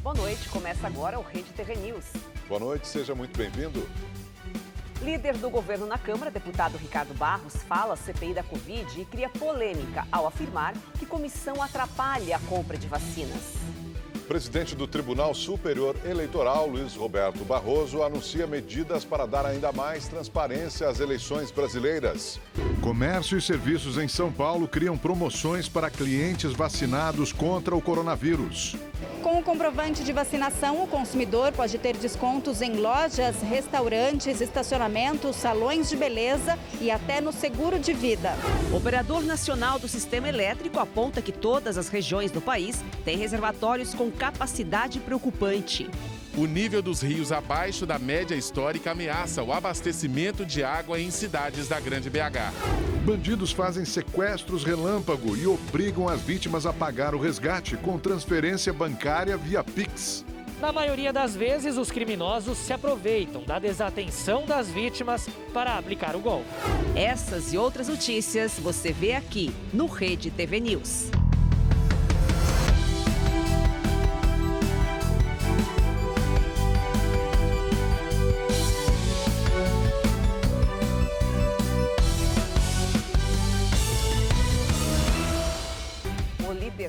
Boa noite, começa agora o Rede TV News. Boa noite, seja muito bem-vindo. Líder do governo na Câmara, deputado Ricardo Barros, fala à CPI da Covid e cria polêmica ao afirmar que comissão atrapalha a compra de vacinas. Presidente do Tribunal Superior Eleitoral, Luiz Roberto Barroso, anuncia medidas para dar ainda mais transparência às eleições brasileiras. Comércio e serviços em São Paulo criam promoções para clientes vacinados contra o coronavírus. Com o comprovante de vacinação, o consumidor pode ter descontos em lojas, restaurantes, estacionamentos, salões de beleza e até no seguro de vida. O Operador Nacional do Sistema Elétrico aponta que todas as regiões do país têm reservatórios com capacidade preocupante. O nível dos rios abaixo da média histórica ameaça o abastecimento de água em cidades da Grande BH. Bandidos fazem sequestros relâmpago e obrigam as vítimas a pagar o resgate com transferência bancária via Pix. Na maioria das vezes, os criminosos se aproveitam da desatenção das vítimas para aplicar o golpe. Essas e outras notícias você vê aqui no Rede TV News.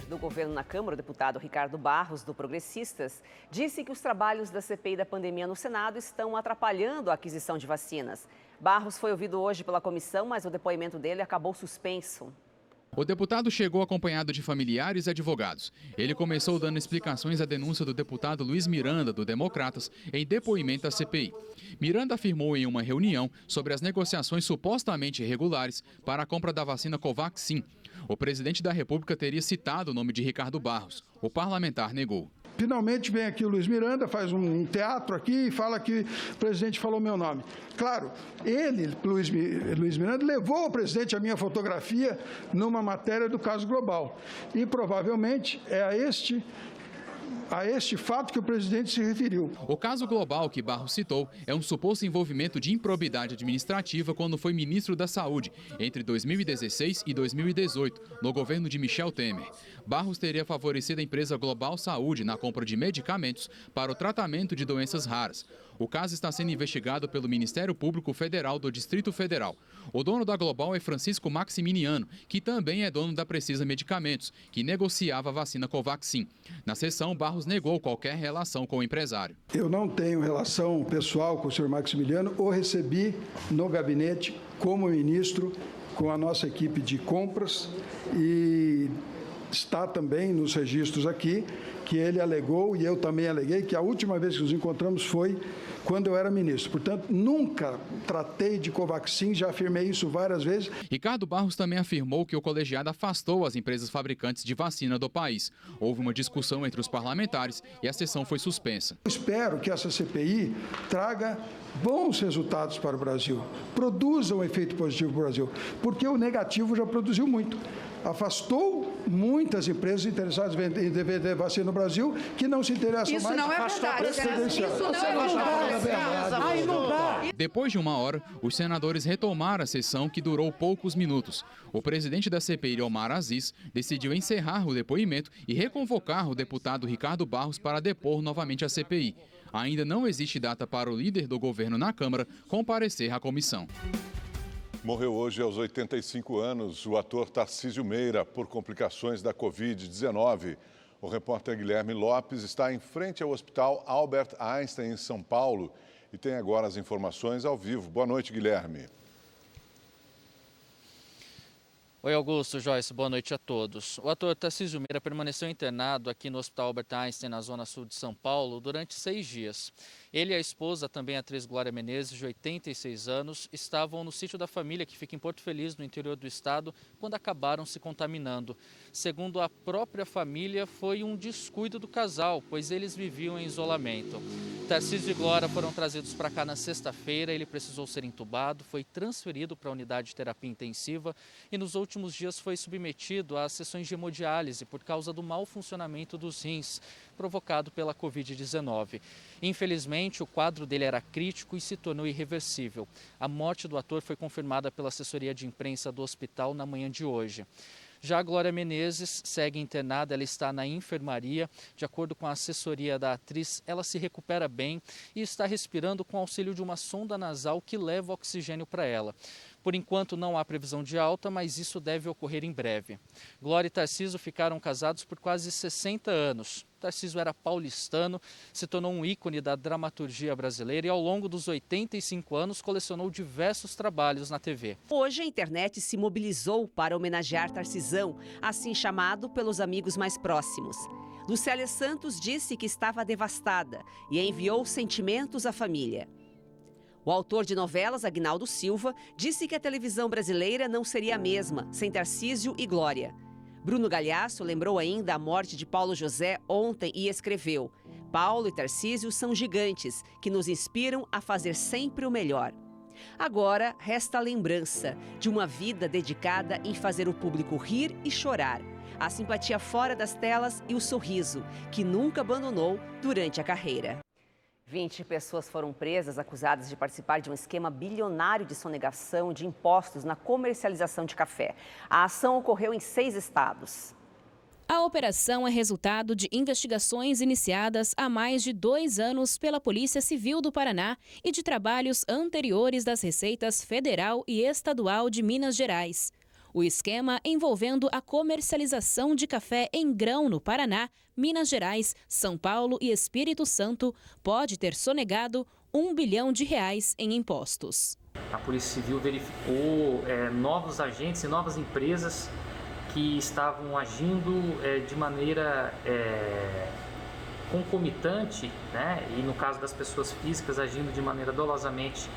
Do governo na Câmara, o deputado Ricardo Barros, do Progressistas, disse que os trabalhos da CPI da pandemia no Senado estão atrapalhando a aquisição de vacinas. Barros foi ouvido hoje pela comissão, mas o depoimento dele acabou suspenso. O deputado chegou acompanhado de familiares e advogados. Ele começou dando explicações à denúncia do deputado Luiz Miranda, do Democratas, em depoimento à CPI. Miranda afirmou em uma reunião sobre as negociações supostamente irregulares para a compra da vacina Covaxin. O presidente da República teria citado o nome de Ricardo Barros. O parlamentar negou. Finalmente vem aqui o Luiz Miranda, faz um teatro aqui e fala que o presidente falou meu nome. Claro, ele, Luiz Miranda, levou ao presidente a minha fotografia numa matéria do Caso Global. E provavelmente é a este fato que o presidente se referiu. O caso global que Barros citou é um suposto envolvimento de improbidade administrativa quando foi ministro da Saúde, entre 2016 e 2018, no governo de Michel Temer. Barros teria favorecido a empresa Global Saúde na compra de medicamentos para o tratamento de doenças raras. O caso está sendo investigado pelo Ministério Público Federal do Distrito Federal. O dono da Global é Francisco Maximiniano, que também é dono da Precisa Medicamentos, que negociava a vacina Covaxin. Na sessão, Barros negou qualquer relação com o empresário. Eu não tenho relação pessoal com o senhor Maximiliano, o recebi no gabinete como ministro com a nossa equipe de compras e está também nos registros aqui que ele alegou e eu também aleguei que a última vez que nos encontramos foi quando eu era ministro. Portanto, nunca tratei de Covaxin, já afirmei isso várias vezes. Ricardo Barros também afirmou que o colegiado afastou as empresas fabricantes de vacina do país. Houve uma discussão entre os parlamentares e a sessão foi suspensa. Espero que essa CPI traga bons resultados para o Brasil, produza um efeito positivo para o Brasil, porque o negativo já produziu muito. Afastou muitas empresas interessadas em vender vacina no Brasil que não se interessam isso mais. Não é verdade. Isso não é verdade. Depois de uma hora, os senadores retomaram a sessão que durou poucos minutos. O presidente da CPI, Omar Aziz, decidiu encerrar o depoimento e reconvocar o deputado Ricardo Barros para depor novamente à CPI. Ainda não existe data para o líder do governo na Câmara comparecer à comissão. Morreu hoje aos 85 anos o ator Tarcísio Meira por complicações da Covid-19. O repórter Guilherme Lopes está em frente ao Hospital Albert Einstein, em São Paulo, e tem agora as informações ao vivo. Boa noite, Guilherme. Oi, Augusto, Joyce, boa noite a todos. O ator Tarcísio Meira permaneceu internado aqui no Hospital Albert Einstein, na zona sul de São Paulo, durante 6 dias. Ele e a esposa, também a atriz Glória Menezes, de 86 anos, estavam no sítio da família, que fica em Porto Feliz, no interior do estado, quando acabaram se contaminando. Segundo a própria família, foi um descuido do casal, pois eles viviam em isolamento. Tarcísio e Glória foram trazidos para cá na sexta-feira, ele precisou ser entubado, foi transferido para a unidade de terapia intensiva e nos últimos dias foi submetido a sessões de hemodiálise por causa do mau funcionamento dos rins, provocado pela Covid-19. Infelizmente, o quadro dele era crítico e se tornou irreversível. A morte do ator foi confirmada pela assessoria de imprensa do hospital na manhã de hoje. Já a Glória Menezes segue internada, ela está na enfermaria. De acordo com a assessoria da atriz, ela se recupera bem e está respirando com auxílio de uma sonda nasal que leva oxigênio para ela. Por enquanto não há previsão de alta, mas isso deve ocorrer em breve. Glória e Tarcísio ficaram casados por quase 60 anos. Tarcísio era paulistano, se tornou um ícone da dramaturgia brasileira e ao longo dos 85 anos colecionou diversos trabalhos na TV. Hoje a internet se mobilizou para homenagear Tarcisão, assim chamado pelos amigos mais próximos. Lucélia Santos disse que estava devastada e enviou sentimentos à família. O autor de novelas, Aguinaldo Silva, disse que a televisão brasileira não seria a mesma sem Tarcísio e Glória. Bruno Galhaço lembrou ainda a morte de Paulo José ontem e escreveu: Paulo e Tarcísio são gigantes que nos inspiram a fazer sempre o melhor. Agora resta a lembrança de uma vida dedicada em fazer o público rir e chorar, a simpatia fora das telas e o sorriso, que nunca abandonou durante a carreira. 20 pessoas foram presas acusadas de participar de um esquema bilionário de sonegação de impostos na comercialização de café. A ação ocorreu em 6 estados. A operação é resultado de investigações iniciadas há mais de 2 anos pela Polícia Civil do Paraná e de trabalhos anteriores das Receitas Federal e Estadual de Minas Gerais. O esquema envolvendo a comercialização de café em grão no Paraná, Minas Gerais, São Paulo e Espírito Santo pode ter sonegado R$ 1 bilhão em impostos. A Polícia Civil verificou novos agentes e novas empresas que estavam agindo de maneira concomitante, né? E no caso das pessoas físicas agindo de maneira dolosamente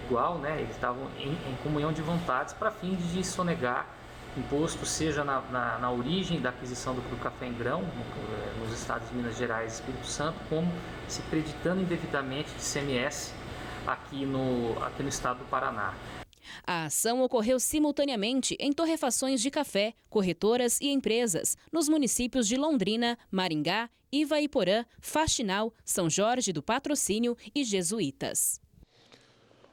igual, né? Eles estavam em comunhão de vontades para fins de sonegar imposto, seja na origem da aquisição do café em grão, nos estados de Minas Gerais e Espírito Santo, como se acreditando indevidamente de ICMS aqui no estado do Paraná. A ação ocorreu simultaneamente em torrefações de café, corretoras e empresas nos municípios de Londrina, Maringá, Ivaiporã, Faxinal, São Jorge do Patrocínio e Jesuítas.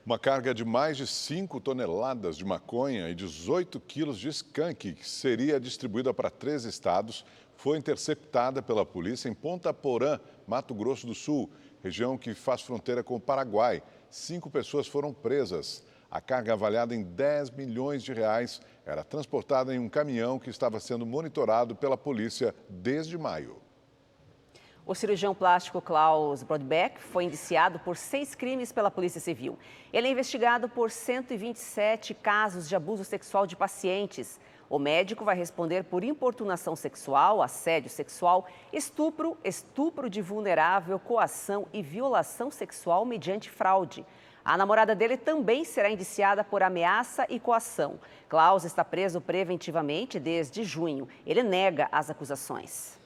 Uma carga de mais de 5 toneladas de maconha e 18 quilos de skunk, que seria distribuída para 3 estados, foi interceptada pela polícia em Ponta Porã, Mato Grosso do Sul, região que faz fronteira com o Paraguai. 5 pessoas foram presas. A carga, avaliada em R$10 milhões, era transportada em um caminhão que estava sendo monitorado pela polícia desde maio. O cirurgião plástico Klaus Brodbeck foi indiciado por 6 crimes pela Polícia Civil. Ele é investigado por 127 casos de abuso sexual de pacientes. O médico vai responder por importunação sexual, assédio sexual, estupro, estupro de vulnerável, coação e violação sexual mediante fraude. A namorada dele também será indiciada por ameaça e coação. Klaus está preso preventivamente desde junho. Ele nega as acusações.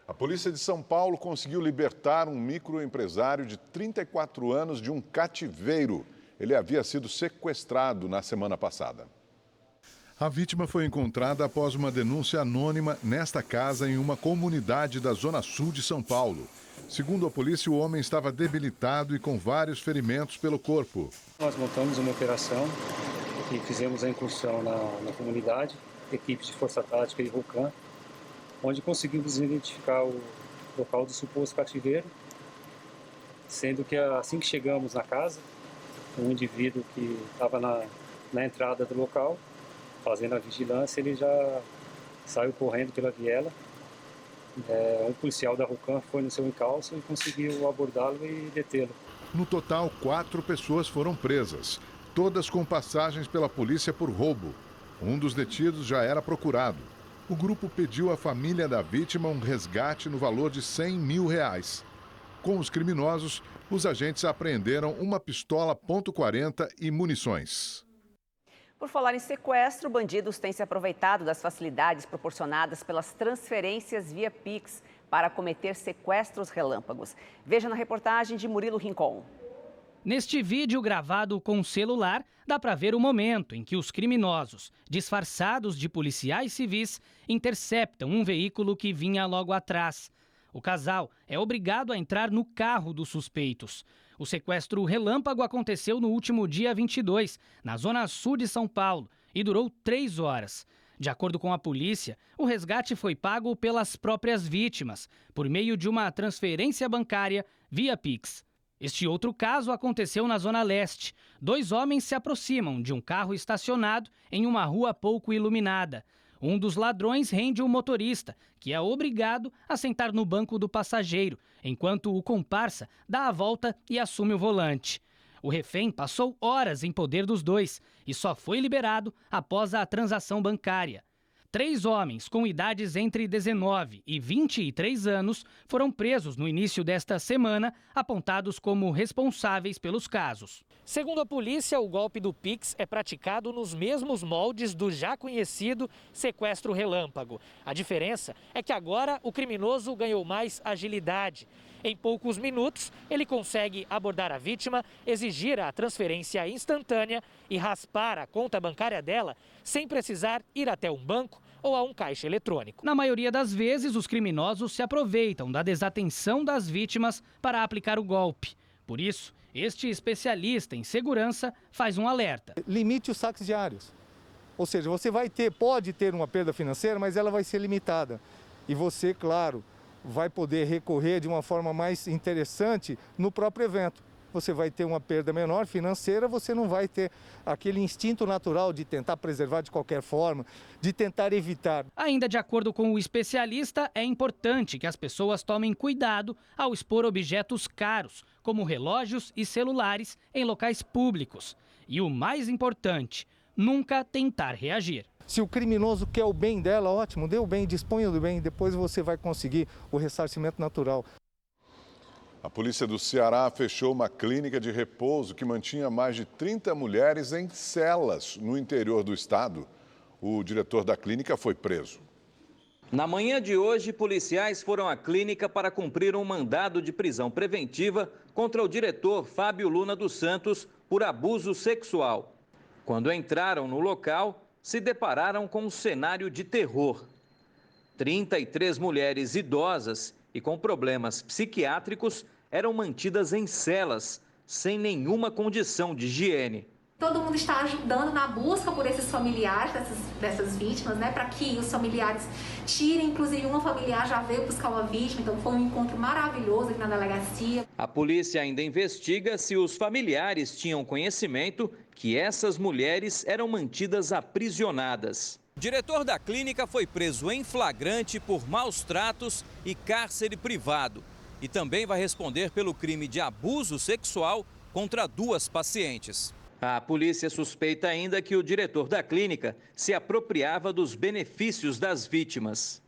A polícia de São Paulo conseguiu libertar um microempresário de 34 anos de um cativeiro. Ele havia sido sequestrado na semana passada. A vítima foi encontrada após uma denúncia anônima nesta casa em uma comunidade da Zona Sul de São Paulo. Segundo a polícia, o homem estava debilitado e com vários ferimentos pelo corpo. Nós montamos uma operação e fizemos a incursão na comunidade, equipe de Força Tática e RUCAM, onde conseguimos identificar o local do suposto cativeiro, sendo que assim que chegamos na casa, um indivíduo que estava na entrada do local, fazendo a vigilância, ele já saiu correndo pela viela. Um policial da RUCAM foi no seu encalço e conseguiu abordá-lo e detê-lo. No total, 4 pessoas foram presas, todas com passagens pela polícia por roubo. Um dos detidos já era procurado. O grupo pediu à família da vítima um resgate no valor de R$100 mil. Com os criminosos, os agentes apreenderam uma pistola .40 e munições. Por falar em sequestro, bandidos têm se aproveitado das facilidades proporcionadas pelas transferências via Pix para cometer sequestros relâmpagos. Veja na reportagem de Murilo Rincon. Neste vídeo gravado com um celular, dá para ver o momento em que os criminosos, disfarçados de policiais civis, interceptam um veículo que vinha logo atrás. O casal é obrigado a entrar no carro dos suspeitos. O sequestro relâmpago aconteceu no último dia 22, na Zona Sul de São Paulo, e durou 3 horas. De acordo com a polícia, o resgate foi pago pelas próprias vítimas, por meio de uma transferência bancária via Pix. Este outro caso aconteceu na Zona Leste. 2 homens se aproximam de um carro estacionado em uma rua pouco iluminada. Um dos ladrões rende o motorista, que é obrigado a sentar no banco do passageiro, enquanto o comparsa dá a volta e assume o volante. O refém passou horas em poder dos dois e só foi liberado após a transação bancária. 3 homens com idades entre 19 e 23 anos foram presos no início desta semana, apontados como responsáveis pelos casos. Segundo a polícia, o golpe do Pix é praticado nos mesmos moldes do já conhecido sequestro relâmpago. A diferença é que agora o criminoso ganhou mais agilidade. Em poucos minutos, ele consegue abordar a vítima, exigir a transferência instantânea e raspar a conta bancária dela sem precisar ir até um banco ou a um caixa eletrônico. Na maioria das vezes, os criminosos se aproveitam da desatenção das vítimas para aplicar o golpe. Por isso, este especialista em segurança faz um alerta. Limite os saques diários. Ou seja, você pode ter uma perda financeira, mas ela vai ser limitada. E você, claro, vai poder recorrer de uma forma mais interessante no próprio evento. Você vai ter uma perda menor financeira, você não vai ter aquele instinto natural de tentar preservar de qualquer forma, de tentar evitar. Ainda de acordo com o especialista, é importante que as pessoas tomem cuidado ao expor objetos caros, como relógios e celulares, em locais públicos. E o mais importante, nunca tentar reagir. Se o criminoso quer o bem dela, ótimo, dê o bem, disponha do bem, depois você vai conseguir o ressarcimento natural. A polícia do Ceará fechou uma clínica de repouso que mantinha mais de 30 mulheres em celas no interior do estado. O diretor da clínica foi preso. Na manhã de hoje, policiais foram à clínica para cumprir um mandado de prisão preventiva contra o diretor Fábio Luna dos Santos por abuso sexual. Quando entraram no local, se depararam com um cenário de terror. 33 mulheres idosas e com problemas psiquiátricos eram mantidas em celas, sem nenhuma condição de higiene. Todo mundo está ajudando na busca por esses familiares dessas vítimas, né, para que os familiares tirem, inclusive uma familiar já veio buscar uma vítima, então foi um encontro maravilhoso aqui na delegacia. A polícia ainda investiga se os familiares tinham conhecimento que essas mulheres eram mantidas aprisionadas. O diretor da clínica foi preso em flagrante por maus tratos e cárcere privado. E também vai responder pelo crime de abuso sexual contra 2 pacientes. A polícia suspeita ainda que o diretor da clínica se apropriava dos benefícios das vítimas.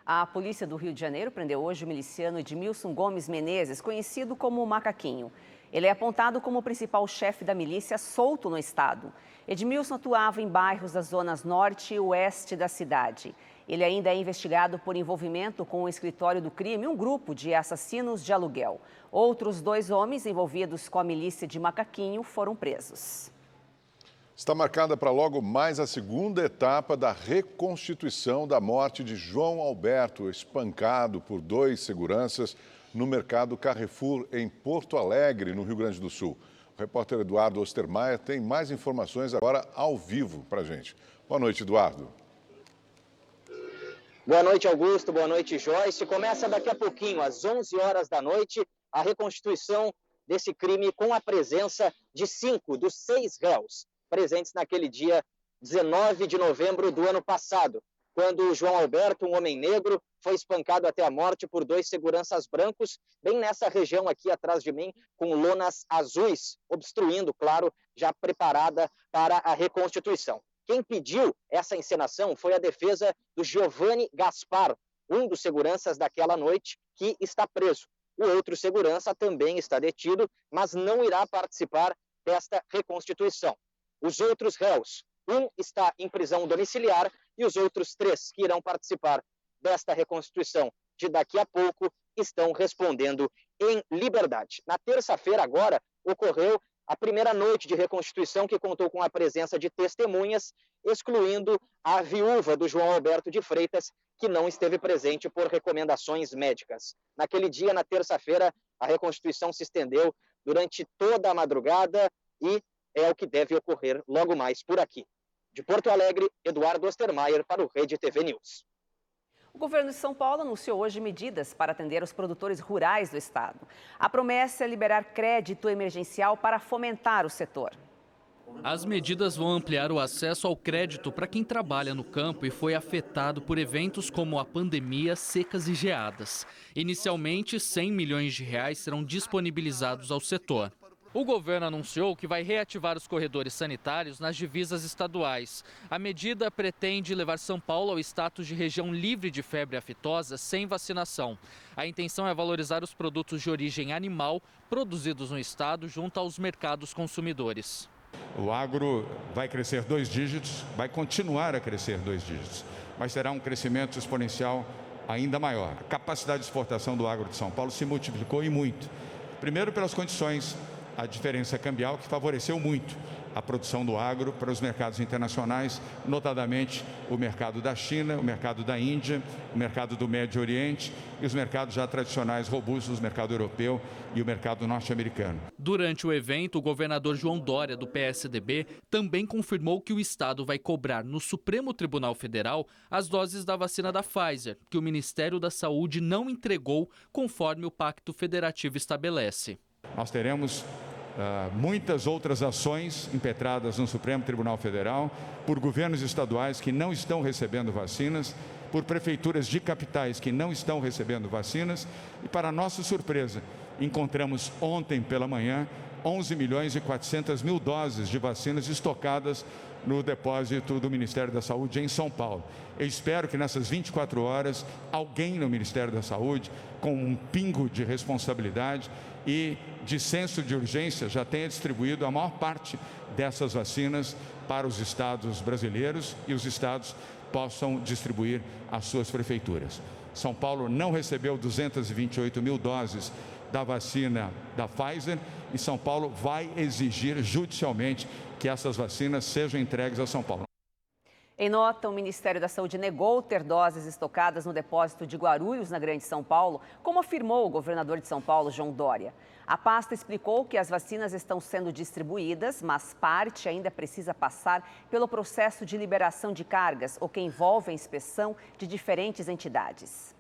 A polícia do Rio de Janeiro prendeu hoje o miliciano Edmilson Gomes Menezes, conhecido como Macaquinho. Ele é apontado como o principal chefe da milícia solto no estado. Edmilson atuava em bairros das zonas norte e oeste da cidade. Ele ainda é investigado por envolvimento com o escritório do crime, um grupo de assassinos de aluguel. Outros 2 homens envolvidos com a milícia de Macaquinho foram presos. Está marcada para logo mais a segunda etapa da reconstituição da morte de João Alberto, espancado por 2 seguranças no mercado Carrefour, em Porto Alegre, no Rio Grande do Sul. O repórter Eduardo Ostermaier tem mais informações agora ao vivo para a gente. Boa noite, Eduardo. Boa noite, Augusto. Boa noite, Joyce. Começa daqui a pouquinho, às 11 horas da noite, a reconstituição desse crime com a presença de 5 dos 6 réus presentes naquele dia 19 de novembro do ano passado, quando o João Alberto, um homem negro, foi espancado até a morte por 2 seguranças brancos, bem nessa região aqui atrás de mim, com lonas azuis, obstruindo, claro, já preparada para a reconstituição. Quem pediu essa encenação foi a defesa do Giovanni Gaspar, um dos seguranças daquela noite, que está preso. O outro segurança também está detido, mas não irá participar desta reconstituição. Os outros réus, um está em prisão domiciliar e os outros 3 que irão participar desta reconstituição de daqui a pouco estão respondendo em liberdade. Na terça-feira agora ocorreu a primeira noite de reconstituição, que contou com a presença de testemunhas, excluindo a viúva do João Alberto de Freitas, que não esteve presente por recomendações médicas. Naquele dia, na terça-feira, a reconstituição se estendeu durante toda a madrugada e é o que deve ocorrer logo mais por aqui. De Porto Alegre, Eduardo Ostermaier para o Rede TV News. O governo de São Paulo anunciou hoje medidas para atender os produtores rurais do estado. A promessa é liberar crédito emergencial para fomentar o setor. As medidas vão ampliar o acesso ao crédito para quem trabalha no campo e foi afetado por eventos como a pandemia, secas e geadas. Inicialmente, R$100 milhões serão disponibilizados ao setor. O governo anunciou que vai reativar os corredores sanitários nas divisas estaduais. A medida pretende levar São Paulo ao status de região livre de febre aftosa sem vacinação. A intenção é valorizar os produtos de origem animal produzidos no estado junto aos mercados consumidores. O agro vai crescer 2 dígitos, vai continuar a crescer 2 dígitos, mas terá um crescimento exponencial ainda maior. A capacidade de exportação do agro de São Paulo se multiplicou e muito. Primeiro pelas condições, a diferença cambial que favoreceu muito a produção do agro para os mercados internacionais, notadamente o mercado da China, o mercado da Índia, o mercado do Médio Oriente e os mercados já tradicionais robustos, o mercado europeu e o mercado norte-americano. Durante o evento, o governador João Dória, do PSDB, também confirmou que o estado vai cobrar no Supremo Tribunal Federal as doses da vacina da Pfizer, que o Ministério da Saúde não entregou conforme o Pacto Federativo estabelece. Nós teremos muitas outras ações impetradas no Supremo Tribunal Federal por governos estaduais que não estão recebendo vacinas, por prefeituras de capitais que não estão recebendo vacinas e, para nossa surpresa, encontramos ontem pela manhã 11.400.000 doses de vacinas estocadas no depósito do Ministério da Saúde em São Paulo. Eu espero que nessas 24 horas alguém no Ministério da Saúde, com um pingo de responsabilidade e de senso de urgência, já tenha distribuído a maior parte dessas vacinas para os estados brasileiros e os estados possam distribuir às suas prefeituras. São Paulo não recebeu 228.000 doses da vacina da Pfizer e São Paulo vai exigir judicialmente que essas vacinas sejam entregues a São Paulo. Em nota, o Ministério da Saúde negou ter doses estocadas no depósito de Guarulhos, na Grande São Paulo, como afirmou o governador de São Paulo, João Dória. A pasta explicou que as vacinas estão sendo distribuídas, mas parte ainda precisa passar pelo processo de liberação de cargas, o que envolve a inspeção de diferentes entidades.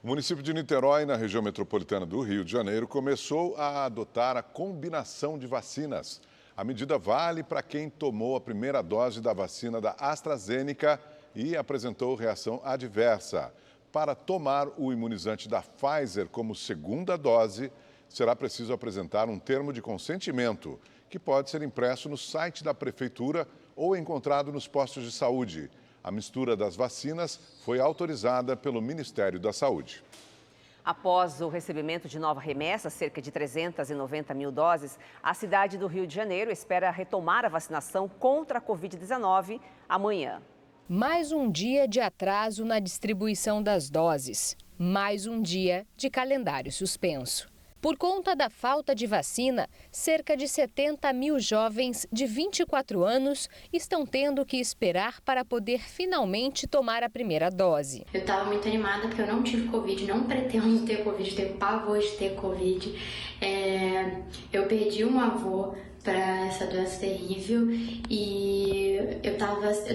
O município de Niterói, na região metropolitana do Rio de Janeiro, começou a adotar a combinação de vacinas. A medida vale para quem tomou a primeira dose da vacina da AstraZeneca e apresentou reação adversa. Para tomar o imunizante da Pfizer como segunda dose, será preciso apresentar um termo de consentimento, que pode ser impresso no site da prefeitura ou encontrado nos postos de saúde. A mistura das vacinas foi autorizada pelo Ministério da Saúde. Após o recebimento de nova remessa, cerca de 390 mil doses, a cidade do Rio de Janeiro espera retomar a vacinação contra a Covid-19 amanhã. Mais um dia de atraso na distribuição das doses. Mais um dia de calendário suspenso. Por conta da falta de vacina, cerca de 70 mil jovens de 24 anos estão tendo que esperar para poder finalmente tomar a primeira dose. Eu estava muito animada porque eu não tive Covid, não pretendo ter Covid, tenho pavor de ter Covid. Eu perdi um avô para essa doença terrível e eu tô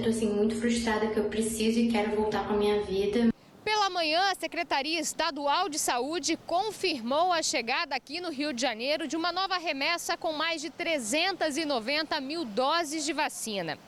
assim, muito frustrada que eu preciso e quero voltar com a minha vida. Pela manhã, a Secretaria Estadual de Saúde confirmou a chegada aqui no Rio de Janeiro de uma nova remessa com mais de 390 mil doses de vacina.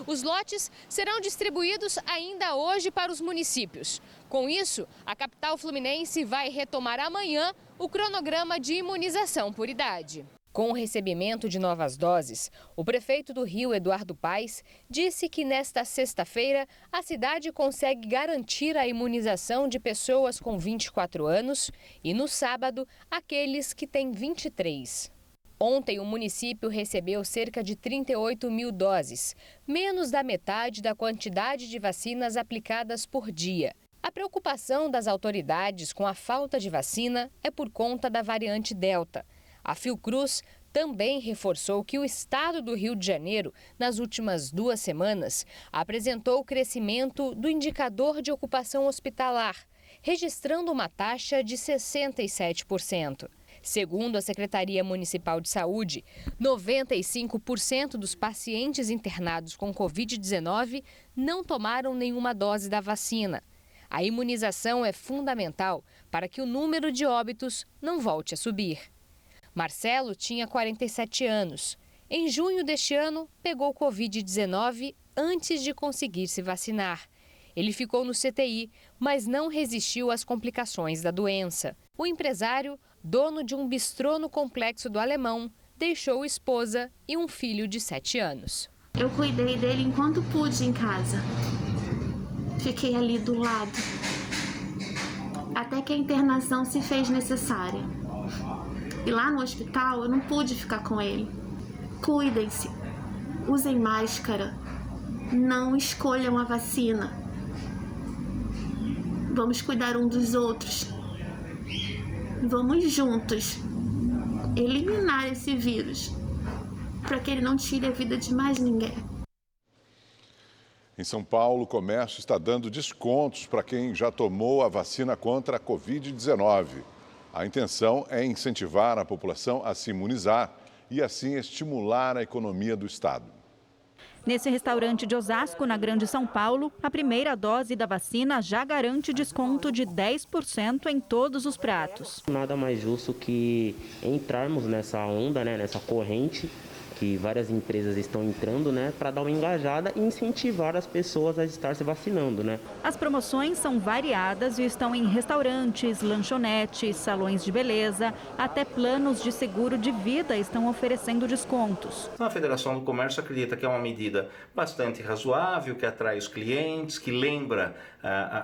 Os lotes serão distribuídos ainda hoje para os municípios. Com isso, a capital fluminense vai retomar amanhã o cronograma de imunização por idade. Com o recebimento de novas doses, o prefeito do Rio, Eduardo Paes, disse que nesta sexta-feira a cidade consegue garantir a imunização de pessoas com 24 anos e no sábado aqueles que têm 23. Ontem o município recebeu cerca de 38 mil doses, menos da metade da quantidade de vacinas aplicadas por dia. A preocupação das autoridades com a falta de vacina é por conta da variante Delta. A Fiocruz também reforçou que o estado do Rio de Janeiro, nas últimas 2 semanas, apresentou o crescimento do indicador de ocupação hospitalar, registrando uma taxa de 67%. Segundo a Secretaria Municipal de Saúde, 95% dos pacientes internados com Covid-19 não tomaram nenhuma dose da vacina. A imunização é fundamental para que o número de óbitos não volte a subir. Marcelo tinha 47 anos. Em junho deste ano, pegou Covid-19 antes de conseguir se vacinar. Ele ficou no CTI, mas não resistiu às complicações da doença. O empresário, dono de um bistrô no Complexo do Alemão, deixou esposa e um filho de 7 anos. Eu cuidei dele enquanto pude em casa. Fiquei ali do lado, até que a internação se fez necessária. E lá no hospital eu não pude ficar com ele. Cuidem-se, usem máscara, não escolham a vacina. Vamos cuidar um dos outros. Vamos juntos eliminar esse vírus, para que ele não tire a vida de mais ninguém. Em São Paulo, o comércio está dando descontos para quem já tomou a vacina contra a Covid-19. A intenção é incentivar a população a se imunizar e, assim, estimular a economia do estado. Nesse restaurante de Osasco, na Grande São Paulo, a primeira dose da vacina já garante desconto de 10% em todos os pratos. Nada mais justo que entrarmos nessa onda, nessa corrente que várias empresas estão entrando, para dar uma engajada e incentivar as pessoas a estar se vacinando, As promoções são variadas e estão em restaurantes, lanchonetes, salões de beleza, até planos de seguro de vida estão oferecendo descontos. A Federação do Comércio acredita que é uma medida bastante razoável, que atrai os clientes, que lembra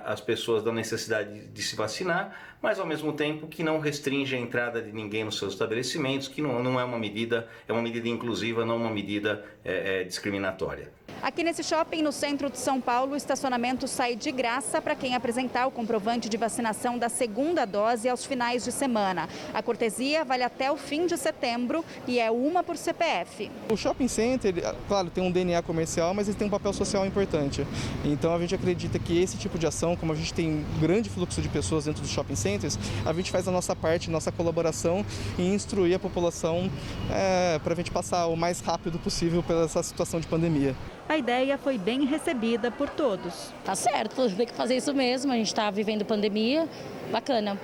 as pessoas da necessidade de se vacinar, mas ao mesmo tempo que não restringe a entrada de ninguém nos seus estabelecimentos, que não é uma medida, é uma medida inclusiva, não uma medida discriminatória. Aqui nesse shopping no centro de São Paulo, o estacionamento sai de graça para quem apresentar o comprovante de vacinação da segunda dose aos finais de semana. A cortesia vale até o fim de setembro e é uma por CPF. O shopping center, claro, tem um DNA comercial, mas ele tem um papel social importante. Então a gente acredita que esse tipo de ação, como a gente tem um grande fluxo de pessoas dentro dos shopping centers, a gente faz a nossa parte, nossa colaboração e instruir a população para a gente passar o mais rápido possível pela essa situação de pandemia. A ideia foi bem recebida por todos. Tá certo, tem que fazer isso mesmo, a gente está vivendo pandemia, bacana.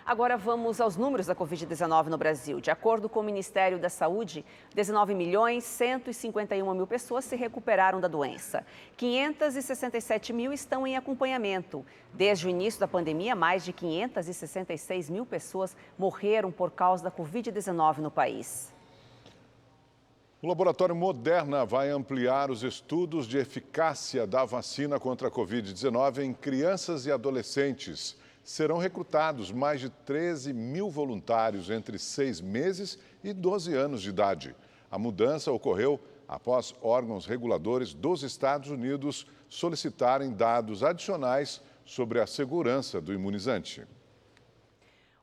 Agora vamos aos números da Covid-19 no Brasil. De acordo com o Ministério da Saúde, 19.151.000 pessoas se recuperaram da doença. 567 mil estão em acompanhamento. Desde o início da pandemia, mais de 566 mil pessoas morreram por causa da Covid-19 no país. O laboratório Moderna vai ampliar os estudos de eficácia da vacina contra a Covid-19 em crianças e adolescentes. Serão recrutados mais de 13 mil voluntários entre 6 meses e 12 anos de idade. A mudança ocorreu após órgãos reguladores dos Estados Unidos solicitarem dados adicionais sobre a segurança do imunizante.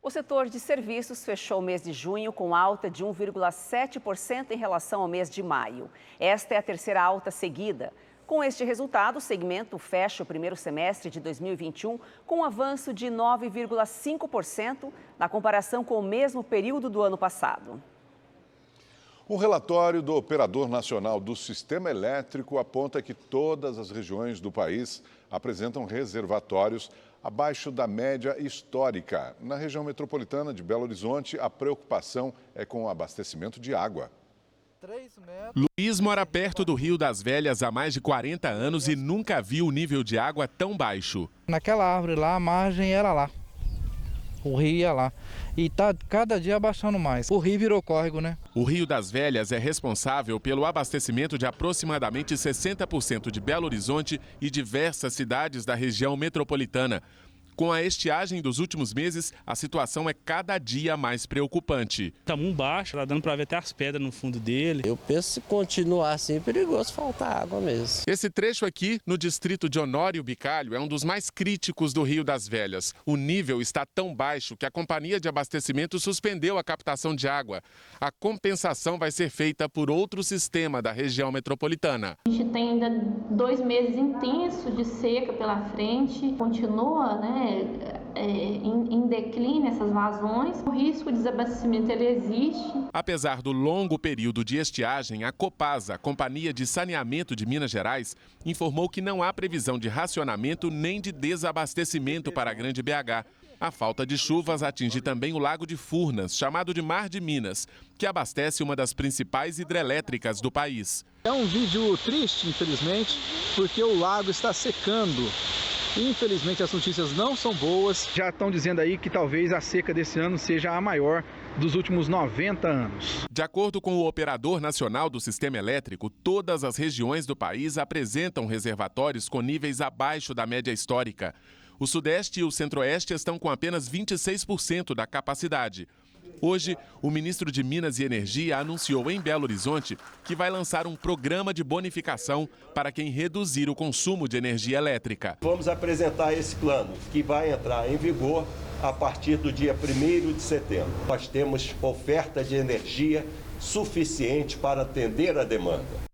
O setor de serviços fechou o mês de junho com alta de 1,7% em relação ao mês de maio. Esta é a terceira alta seguida. Com este resultado, o segmento fecha o primeiro semestre de 2021 com um avanço de 9,5% na comparação com o mesmo período do ano passado. Um relatório do Operador Nacional do Sistema Elétrico aponta que todas as regiões do país apresentam reservatórios abaixo da média histórica. Na região metropolitana de Belo Horizonte, a preocupação é com o abastecimento de água. Luiz mora perto do Rio das Velhas há mais de 40 anos e nunca viu o nível de água tão baixo. Naquela árvore lá, a margem era lá. O rio ia lá. E tá cada dia abaixando mais. O rio virou córrego, né? O Rio das Velhas é responsável pelo abastecimento de aproximadamente 60% de Belo Horizonte e diversas cidades da região metropolitana. Com a estiagem dos últimos meses, a situação é cada dia mais preocupante. Está muito baixo, tá dando para ver até as pedras no fundo dele. Eu penso que se continuar assim é perigoso faltar água mesmo. Esse trecho aqui, no distrito de Honório Bicalho, é um dos mais críticos do Rio das Velhas. O nível está tão baixo que a companhia de abastecimento suspendeu a captação de água. A compensação vai ser feita por outro sistema da região metropolitana. A gente tem ainda 2 meses intensos de seca pela frente, continua, em declínio, essas vazões. O risco de desabastecimento ele existe. Apesar do longo período de estiagem, a Copasa, Companhia de Saneamento de Minas Gerais, informou que não há previsão de racionamento nem de desabastecimento para a Grande BH. A falta de chuvas atinge também o Lago de Furnas, chamado de Mar de Minas, que abastece uma das principais hidrelétricas do país. É um vídeo triste, infelizmente, porque o lago está secando. Infelizmente, as notícias não são boas. Já estão dizendo aí que talvez a seca desse ano seja a maior dos últimos 90 anos. De acordo com o Operador Nacional do Sistema Elétrico, todas as regiões do país apresentam reservatórios com níveis abaixo da média histórica. O Sudeste e o Centro-Oeste estão com apenas 26% da capacidade. Hoje, o ministro de Minas e Energia anunciou em Belo Horizonte que vai lançar um programa de bonificação para quem reduzir o consumo de energia elétrica. Vamos apresentar esse plano, que vai entrar em vigor a partir do dia 1º de setembro. Nós temos oferta de energia suficiente para atender a demanda.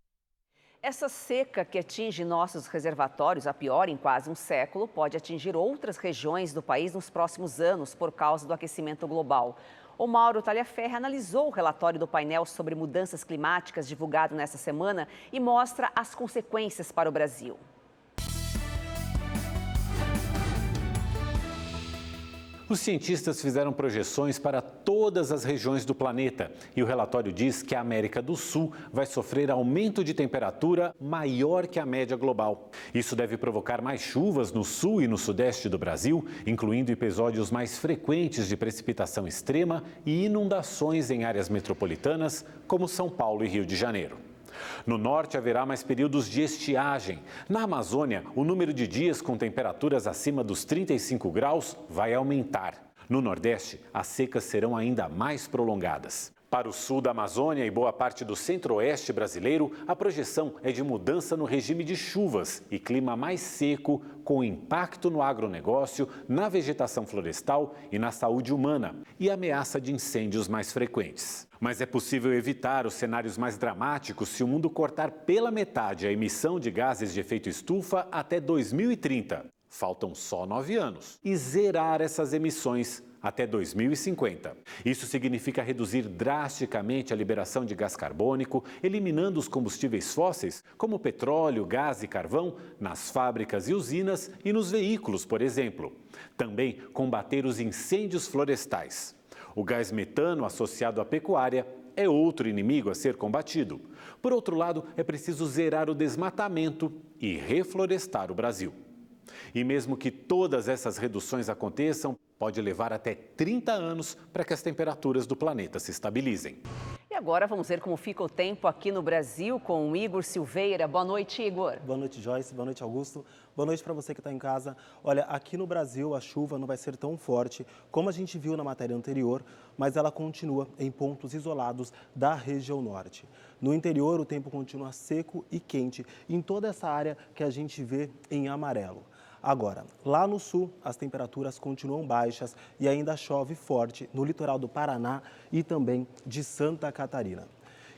Essa seca que atinge nossos reservatórios, a pior em quase um século, pode atingir outras regiões do país nos próximos anos por causa do aquecimento global. O Mauro Talhaferri analisou o relatório do painel sobre mudanças climáticas divulgado nesta semana e mostra as consequências para o Brasil. Os cientistas fizeram projeções para todas as regiões do planeta e o relatório diz que a América do Sul vai sofrer aumento de temperatura maior que a média global. Isso deve provocar mais chuvas no sul e no sudeste do Brasil, incluindo episódios mais frequentes de precipitação extrema e inundações em áreas metropolitanas, como São Paulo e Rio de Janeiro. No norte, haverá mais períodos de estiagem. Na Amazônia, o número de dias com temperaturas acima dos 35 graus vai aumentar. No Nordeste, as secas serão ainda mais prolongadas. Para o sul da Amazônia e boa parte do centro-oeste brasileiro, a projeção é de mudança no regime de chuvas e clima mais seco, com impacto no agronegócio, na vegetação florestal e na saúde humana, e ameaça de incêndios mais frequentes. Mas é possível evitar os cenários mais dramáticos se o mundo cortar pela metade a emissão de gases de efeito estufa até 2030. Faltam só 9 anos. E zerar essas emissões até 2050. Isso significa reduzir drasticamente a liberação de gás carbônico, eliminando os combustíveis fósseis, como petróleo, gás e carvão, nas fábricas e usinas e nos veículos, por exemplo. Também combater os incêndios florestais. O gás metano associado à pecuária é outro inimigo a ser combatido. Por outro lado, é preciso zerar o desmatamento e reflorestar o Brasil. E mesmo que todas essas reduções aconteçam, pode levar até 30 anos para que as temperaturas do planeta se estabilizem. E agora vamos ver como fica o tempo aqui no Brasil com o Igor Silveira. Boa noite, Igor. Boa noite, Joyce. Boa noite, Augusto. Boa noite para você que está em casa. Olha, aqui no Brasil a chuva não vai ser tão forte como a gente viu na matéria anterior, mas ela continua em pontos isolados da região norte. No interior, o tempo continua seco e quente em toda essa área que a gente vê em amarelo. Agora, lá no sul, as temperaturas continuam baixas e ainda chove forte no litoral do Paraná e também de Santa Catarina.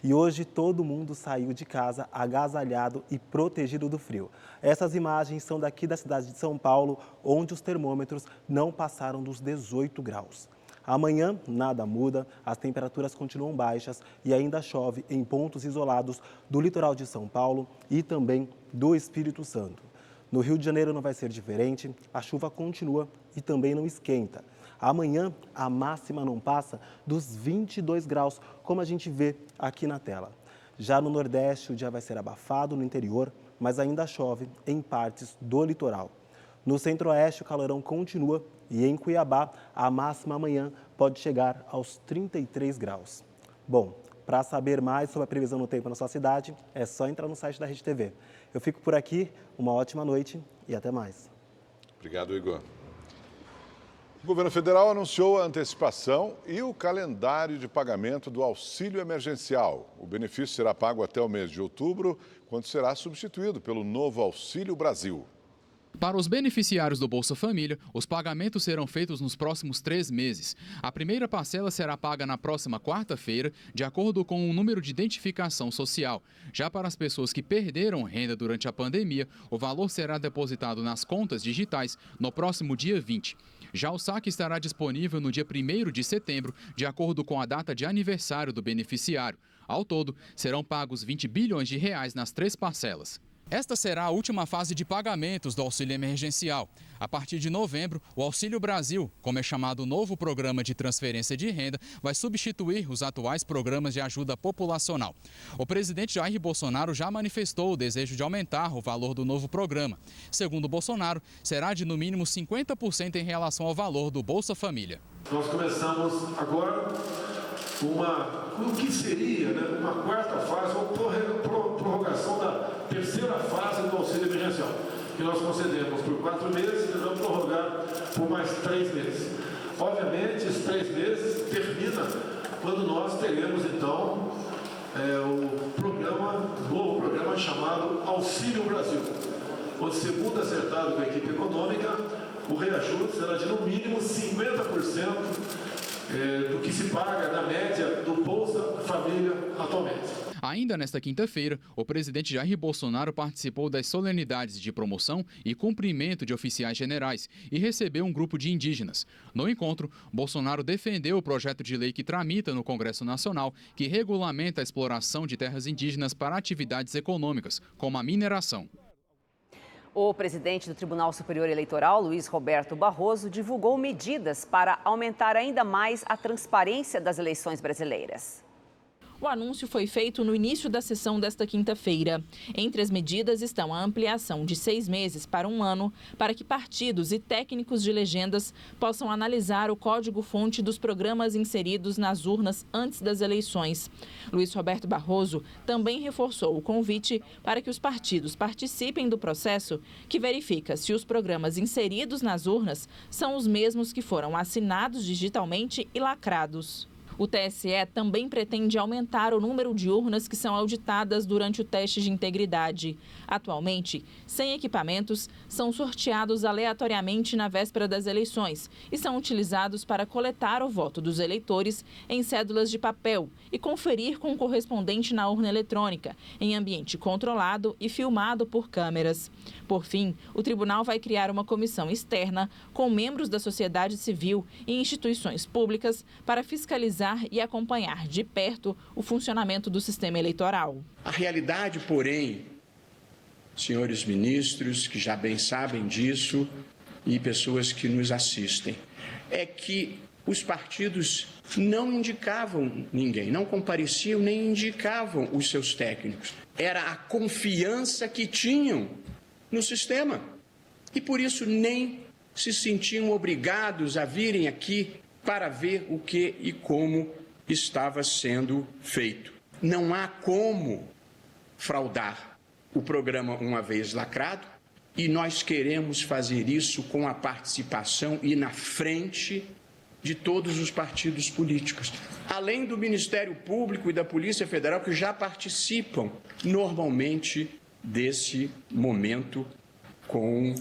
E hoje todo mundo saiu de casa agasalhado e protegido do frio. Essas imagens são daqui da cidade de São Paulo, onde os termômetros não passaram dos 18 graus. Amanhã, nada muda, as temperaturas continuam baixas e ainda chove em pontos isolados do litoral de São Paulo e também do Espírito Santo. No Rio de Janeiro não vai ser diferente, a chuva continua e também não esquenta. Amanhã, a máxima não passa dos 22 graus, como a gente vê aqui na tela. Já no Nordeste, o dia vai ser abafado no interior, mas ainda chove em partes do litoral. No Centro-Oeste, o calorão continua e em Cuiabá, a máxima amanhã pode chegar aos 33 graus. Bom, para saber mais sobre a previsão do tempo na sua cidade, é só entrar no site da Rede TV. Eu fico por aqui, uma ótima noite e até mais. Obrigado, Igor. O governo federal anunciou a antecipação e o calendário de pagamento do auxílio emergencial. O benefício será pago até o mês de outubro, quando será substituído pelo novo Auxílio Brasil. Para os beneficiários do Bolsa Família, os pagamentos serão feitos nos próximos 3 meses. A primeira parcela será paga na próxima quarta-feira, de acordo com o número de identificação social. Já para as pessoas que perderam renda durante a pandemia, o valor será depositado nas contas digitais no próximo dia 20. Já o saque estará disponível no dia 1º de setembro, de acordo com a data de aniversário do beneficiário. Ao todo, serão pagos R$20 bilhões nas 3 parcelas. Esta será a última fase de pagamentos do auxílio emergencial. A partir de novembro, o Auxílio Brasil, como é chamado o novo programa de transferência de renda, vai substituir os atuais programas de ajuda populacional. O presidente Jair Bolsonaro já manifestou o desejo de aumentar o valor do novo programa. Segundo Bolsonaro, será de no mínimo 50% em relação ao valor do Bolsa Família. Nós começamos agora o que seria, né, uma quarta fase, uma prorrogação da terceira fase do auxílio emergencial, que nós concedemos por 4 meses e vamos prorrogar por mais 3 meses. Obviamente, esses 3 meses termina quando nós teremos, então, o novo programa chamado Auxílio Brasil, onde, segundo acertado com a equipe econômica, o reajuste será de no mínimo 50% do que se paga na média do Bolsa Família atualmente. Ainda nesta quinta-feira, o presidente Jair Bolsonaro participou das solenidades de promoção e cumprimento de oficiais generais e recebeu um grupo de indígenas. No encontro, Bolsonaro defendeu o projeto de lei que tramita no Congresso Nacional, que regulamenta a exploração de terras indígenas para atividades econômicas, como a mineração. O presidente do Tribunal Superior Eleitoral, Luiz Roberto Barroso, divulgou medidas para aumentar ainda mais a transparência das eleições brasileiras. O anúncio foi feito no início da sessão desta quinta-feira. Entre as medidas estão a ampliação de 6 meses para 1 ano, para que partidos e técnicos de legendas possam analisar o código-fonte dos programas inseridos nas urnas antes das eleições. Luiz Roberto Barroso também reforçou o convite para que os partidos participem do processo, que verifica se os programas inseridos nas urnas são os mesmos que foram assinados digitalmente e lacrados. O TSE também pretende aumentar o número de urnas que são auditadas durante o teste de integridade. Atualmente, 100 equipamentos são sorteados aleatoriamente na véspera das eleições e são utilizados para coletar o voto dos eleitores em cédulas de papel e conferir com o correspondente na urna eletrônica, em ambiente controlado e filmado por câmeras. Por fim, o tribunal vai criar uma comissão externa com membros da sociedade civil e instituições públicas para fiscalizar e acompanhar de perto o funcionamento do sistema eleitoral. A realidade, porém, senhores ministros, que já bem sabem disso, e pessoas que nos assistem, é que os partidos não indicavam ninguém, não compareciam nem indicavam os seus técnicos. Era a confiança que tinham no sistema e, por isso, nem se sentiam obrigados a virem aqui para ver o que e como estava sendo feito. Não há como fraudar o programa uma vez lacrado e nós queremos fazer isso com a participação e na frente de todos os partidos políticos, além do Ministério Público e da Polícia Federal, que já participam normalmente desse momento com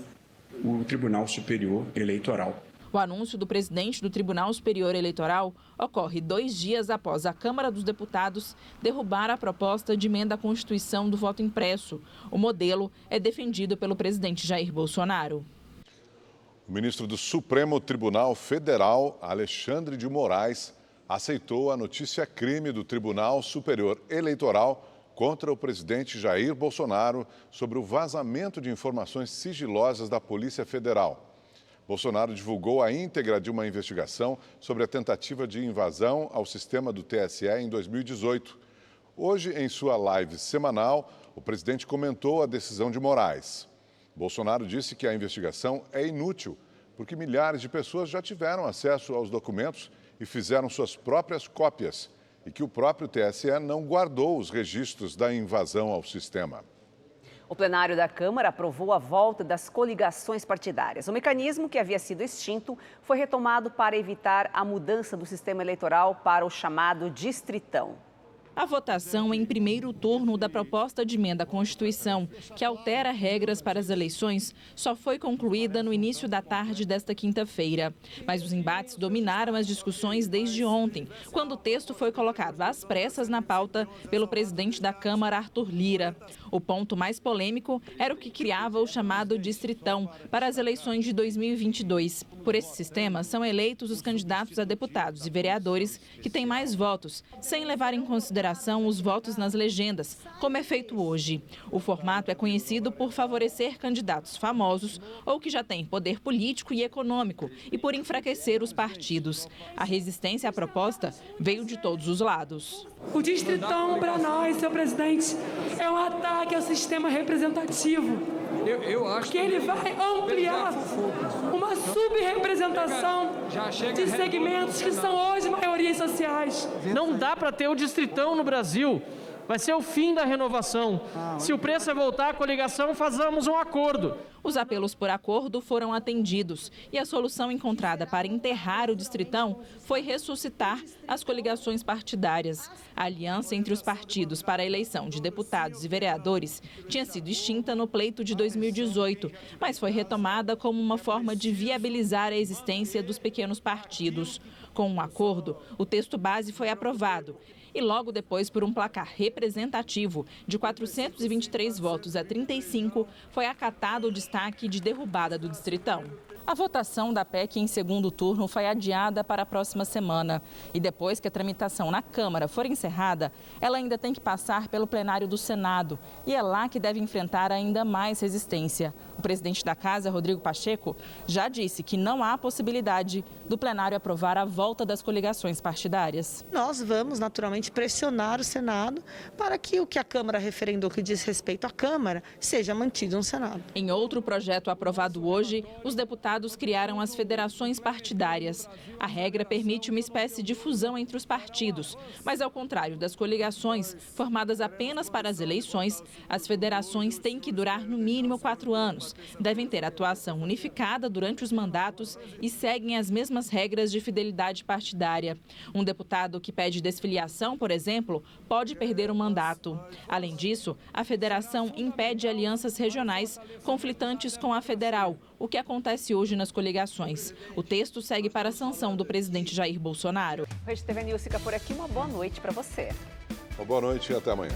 o Tribunal Superior Eleitoral. O anúncio do presidente do Tribunal Superior Eleitoral ocorre 2 dias após a Câmara dos Deputados derrubar a proposta de emenda à Constituição do voto impresso. O modelo é defendido pelo presidente Jair Bolsonaro. O ministro do Supremo Tribunal Federal, Alexandre de Moraes, aceitou a notícia-crime do Tribunal Superior Eleitoral contra o presidente Jair Bolsonaro sobre o vazamento de informações sigilosas da Polícia Federal. Bolsonaro divulgou a íntegra de uma investigação sobre a tentativa de invasão ao sistema do TSE em 2018. Hoje, em sua live semanal, o presidente comentou a decisão de Moraes. Bolsonaro disse que a investigação é inútil, porque milhares de pessoas já tiveram acesso aos documentos e fizeram suas próprias cópias, e que o próprio TSE não guardou os registros da invasão ao sistema. O plenário da Câmara aprovou a volta das coligações partidárias. O mecanismo, que havia sido extinto, foi retomado para evitar a mudança do sistema eleitoral para o chamado distritão. A votação em primeiro turno da proposta de emenda à Constituição, que altera regras para as eleições, só foi concluída no início da tarde desta quinta-feira. Mas os embates dominaram as discussões desde ontem, quando o texto foi colocado às pressas na pauta pelo presidente da Câmara, Arthur Lira. O ponto mais polêmico era o que criava o chamado Distritão para as eleições de 2022. Por esse sistema, são eleitos os candidatos a deputados e vereadores que têm mais votos, sem levar em consideração os votos nas legendas, como é feito hoje. O formato é conhecido por favorecer candidatos famosos ou que já têm poder político e econômico e por enfraquecer os partidos. A resistência à proposta veio de todos os lados. O Distritão, para nós, senhor presidente, é um ataque ao sistema representativo. Eu acho que ele vai ampliar uma subrepresentação de segmentos que são hoje maiorias sociais. Não dá para ter o Distritão no Brasil. Vai ser o fim da renovação. Se o preço é voltar à coligação, façamos um acordo. Os apelos por acordo foram atendidos e a solução encontrada para enterrar o Distritão foi ressuscitar as coligações partidárias. A aliança entre os partidos para a eleição de deputados e vereadores tinha sido extinta no pleito de 2018, mas foi retomada como uma forma de viabilizar a existência dos pequenos partidos. Com um acordo, o texto base foi aprovado. E logo depois, por um placar representativo de 423 votos a 35, foi acatado o destaque de derrubada do Distritão. A votação da PEC em segundo turno foi adiada para a próxima semana. E depois que a tramitação na Câmara for encerrada, ela ainda tem que passar pelo plenário do Senado. E é lá que deve enfrentar ainda mais resistência. O presidente da Casa, Rodrigo Pacheco, já disse que não há possibilidade do plenário aprovar a volta das coligações partidárias. Nós vamos, naturalmente, pressionar o Senado para que o que a Câmara referendou que diz respeito à Câmara seja mantido no Senado. Em outro projeto aprovado hoje, os deputados criaram as federações partidárias. A regra permite uma espécie de fusão entre os partidos, mas ao contrário das coligações, formadas apenas para as eleições, as federações têm que durar no mínimo 4 anos, devem ter atuação unificada durante os mandatos e seguem as mesmas regras de fidelidade partidária. Um deputado que pede desfiliação, por exemplo, pode perder o mandato. Além disso, a federação impede alianças regionais conflitantes com a federal, o que acontece hoje nas coligações. O texto segue para a sanção do presidente Jair Bolsonaro. O Rede TV News fica por aqui. Uma boa noite para você. Uma boa noite e até amanhã.